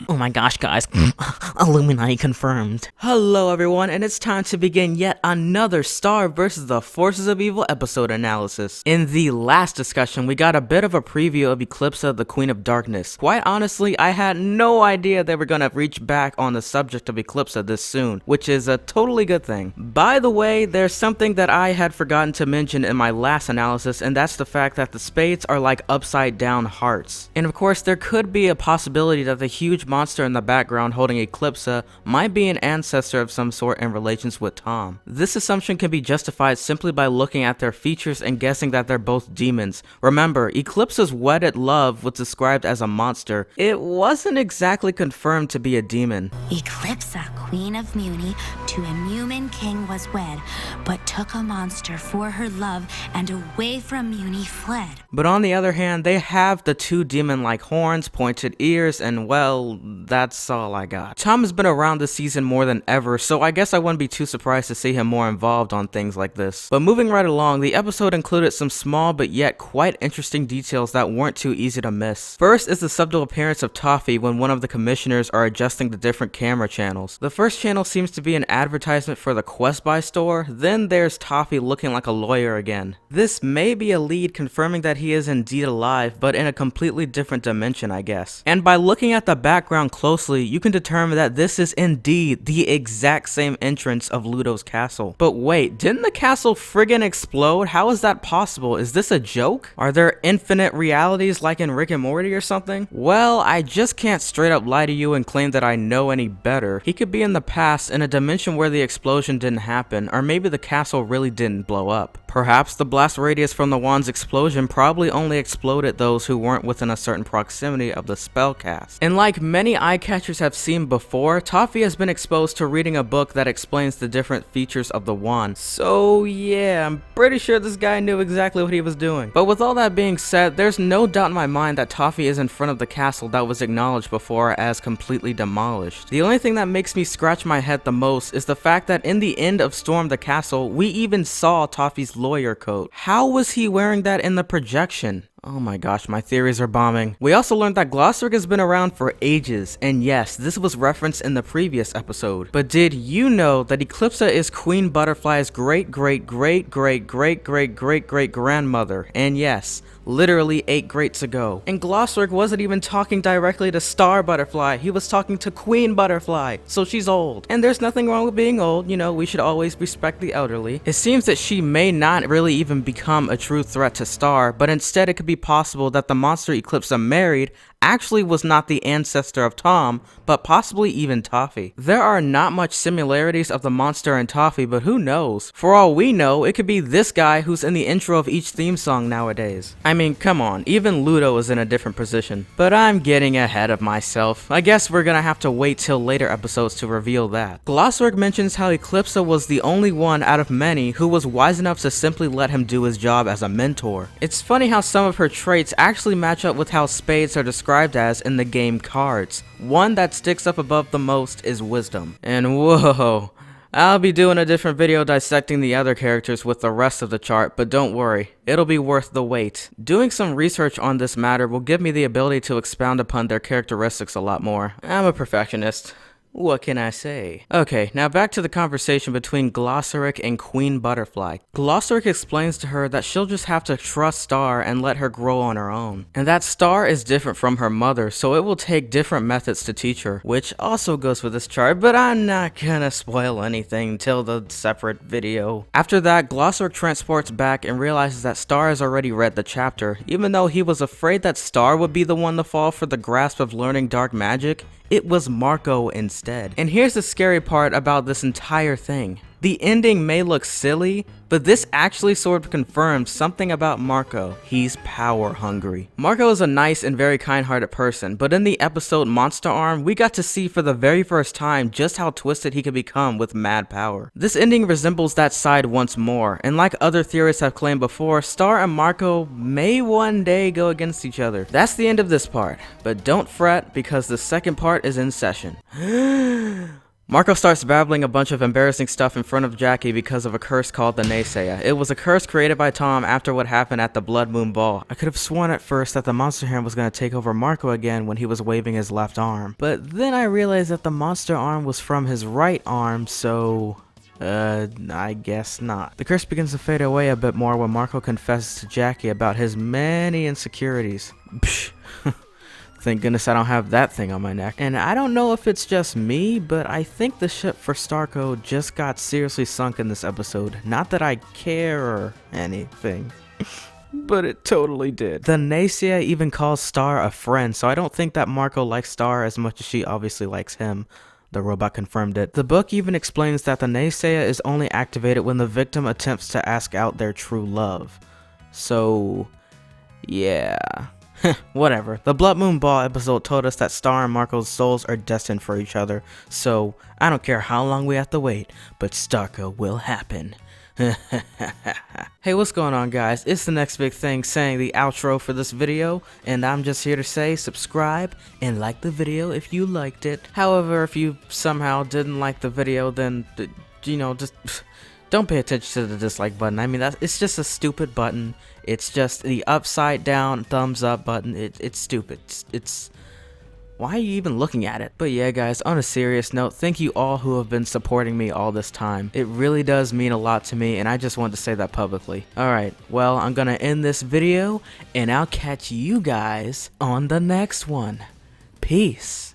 Oh my gosh, guys. Illuminati confirmed. Hello, everyone, and it's time to begin yet another Star vs. the Forces of Evil episode analysis. In the last discussion, we got a bit of a preview of Eclipsa, the Queen of Darkness. Quite honestly, I had no idea they were gonna reach back on the subject of Eclipsa this soon, which is a totally good thing. By the way, there's something that I had forgotten to mention in my last analysis, and that's the fact that the spades are like upside down hearts. And of course, there could be a possibility that the huge monster in the background holding Eclipsa might be an ancestor of some sort in relations with Tom. This assumption can be justified simply by looking at their features and guessing that they're both demons. Remember, Eclipsa's wedded love was described as a monster. It wasn't exactly confirmed to be a demon. Eclipsa, queen of Muni, to a Mumin king was wed, but took a monster for her love, and away from Muni fled. But on the other hand, they have the two demon-like horns, pointed ears, and well, that's all I got. Tom has been around this season more than ever, so I guess I wouldn't be too surprised to see him more involved on things like this. But moving right along, the episode included some small but yet quite interesting details that weren't too easy to miss. First is the subtle appearance of Toffee when one of the commissioners are adjusting the different camera channels. The first channel seems to be an advertisement for the Quest Buy store, then there's Toffee looking like a lawyer again. This may be a lead confirming that he is indeed alive, but in a completely different dimension, I guess. And by looking at the background closely, you can determine that this is indeed the exact same entrance of Ludo's castle. But wait, didn't the castle friggin' explode? How is that possible? Is this a joke? Are there infinite realities like in Rick and Morty or something? Well, I just can't straight up lie to you and claim that I know any better. He could be in the past in a dimension where the explosion didn't happen, or maybe the castle really didn't blow up. Perhaps the blast radius from the wand's explosion probably only exploded those who weren't within a certain proximity of the spell cast. And like many eye catchers have seen before, Toffee has been exposed to reading a book that explains the different features of the wand. So yeah, I'm pretty sure this guy knew exactly what he was doing. But with all that being said, there's no doubt in my mind that Toffee is in front of the castle that was acknowledged before as completely demolished. The only thing that makes me scratch my head the most is the fact that in the end of Storm the Castle, we even saw Toffee's lawyer coat. How was he wearing that in the projection? Oh my gosh, my theories are bombing. We also learned that Glossaryck has been around for ages, and yes, this was referenced in the previous episode. But did you know that Eclipsa is Queen Butterfly's great-great-great-great-great-great-great-great-grandmother? And yes, literally 8 greats ago. And Glossaryck wasn't even talking directly to Star Butterfly, he was talking to Queen Butterfly, so she's old. And there's nothing wrong with being old, you know, we should always respect the elderly. It seems that she may not really even become a true threat to Star, but instead it could be possible that the monster Eclipsa married actually was not the ancestor of Tom, but possibly even Toffee. There are not much similarities of the monster and Toffee, but who knows? For all we know, it could be this guy who's in the intro of each theme song nowadays. I mean, come on, even Ludo is in a different position. But I'm getting ahead of myself. I guess we're gonna have to wait till later episodes to reveal that. Glossaryck mentions how Eclipsa was the only one out of many who was wise enough to simply let him do his job as a mentor. It's funny how some of her traits actually match up with how spades are described as in the game cards. One that sticks up above the most is wisdom. And whoa, I'll be doing a different video dissecting the other characters with the rest of the chart, but don't worry, it'll be worth the wait. Doing some research on this matter will give me the ability to expound upon their characteristics a lot more. I'm a perfectionist. What can I say? Okay, now back to the conversation between Glossaryck and Queen Butterfly. Glossaryck explains to her that she'll just have to trust Star and let her grow on her own. And that Star is different from her mother, so it will take different methods to teach her, which also goes with this chart, but I'm not gonna spoil anything till the separate video. After that, Glossaryck transports back and realizes that Star has already read the chapter. Even though he was afraid that Star would be the one to fall for the grasp of learning dark magic, it was Marco instead. And here's the scary part about this entire thing. The ending may look silly, but this actually sort of confirms something about Marco. He's power hungry. Marco is a nice and very kind-hearted person, but in the episode Monster Arm, we got to see for the very first time just how twisted he could become with mad power. This ending resembles that side once more, and like other theorists have claimed before, Star and Marco may one day go against each other. That's the end of this part, but don't fret because the second part is in session. Marco starts babbling a bunch of embarrassing stuff in front of Jackie because of a curse called the Naysaya. It was a curse created by Tom after what happened at the Blood Moon Ball. I could have sworn at first that the monster hand was going to take over Marco again when he was waving his left arm. But then I realized that the monster arm was from his right arm, so... I guess not. The curse begins to fade away a bit more when Marco confesses to Jackie about his many insecurities. Psh. Thank goodness I don't have that thing on my neck. And I don't know if it's just me, but I think the ship for Starco just got seriously sunk in this episode. Not that I care or anything. But it totally did. The Naysaya even calls Star a friend, so I don't think that Marco likes Star as much as she obviously likes him. The robot confirmed it. The book even explains that the Naysaya is only activated when the victim attempts to ask out their true love. So, yeah. Whatever. The Blood Moon Ball episode told us that Star and Marco's souls are destined for each other, so I don't care how long we have to wait, but Starco will happen. Hey, what's going on, guys? It's the next big thing saying the outro for this video, and I'm just here to say subscribe and like the video if you liked it. However, if you somehow didn't like the video, then just don't pay attention to the dislike button. I mean, it's just a stupid button. It's just the upside down thumbs up button. It's stupid. It's why are you even looking at it? But yeah, guys, on a serious note, thank you all who have been supporting me all this time. It really does mean a lot to me, and I just wanted to say that publicly. Alright, well, I'm gonna end this video, and I'll catch you guys on the next one. Peace.